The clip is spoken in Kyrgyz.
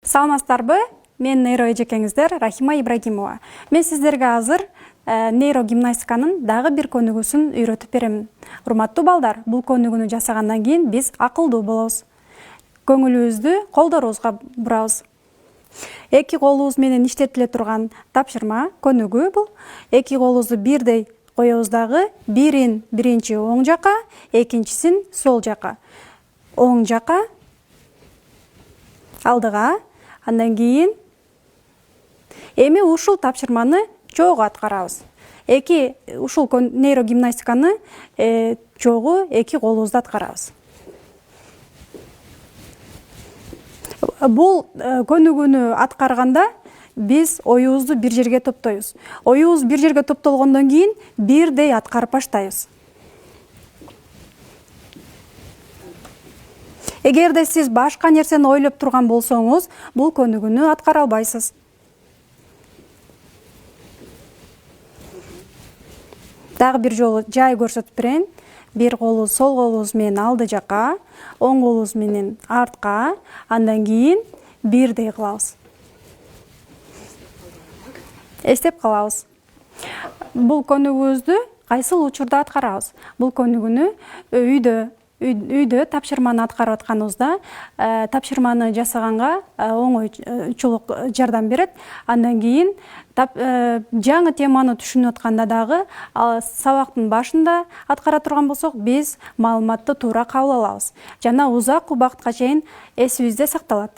Саламатсыздарбы? Мен нейроэжекеңиздер Рахима Ибрагимова. Мен сиздерге азыр нейрогимнастиканын дагы бир көнүгүүсүн үйрөтүп беремин. Урматтуу балдар, бул көнүгүүнү жасагандан кийин биз акылдуу болобуз. Көңүлүбүздү колдорубузга бурабыз. Эки колубуз менен иштетиле турган тапшырма көнүгүү бул. Эки колубузду бирдей коебуз дагы, бирин биринчи оң жака, экинчисин сол жака. Оң жака, алдыга, андан кийин эми ушул тапшырманы чогуу аткарабыз. Ушул нейрогимнастиканы чогуу эки колубузду аткарабыз. Бул көнүгүүнү аткарганда биз оюбузду бир жерге топтойбуз. Оюбуз бир жерге топтолгондон кийин бирдей аткарып баштайбыз. Эгерде сиз башка нерсени ойлоп турган болсоңуз, бул көнүгүүнү аткара албайсыз. Дагы бир жолу жай көрсөтүп берейин. Бир колубуз, сол колубуз менен алды жака, оң колубуз менен артка, андан кийин бирдей кылабыз. Эстеп калабыз. Бул көнүгүүбүздү кайсыл учурда аткарабыз? Бул көнүгүүнү үйдө тапшырманы аткарып атканыбызда тапшырманы жасаганга оңойчулук жардам берет. Андан кийин жаңы теманы түшүнүп атканда дагы сабактын башында аткара турган болсок, биз маалыматты туура кабыл алабыз жана узак убакытка чейин эсибизде сакталат.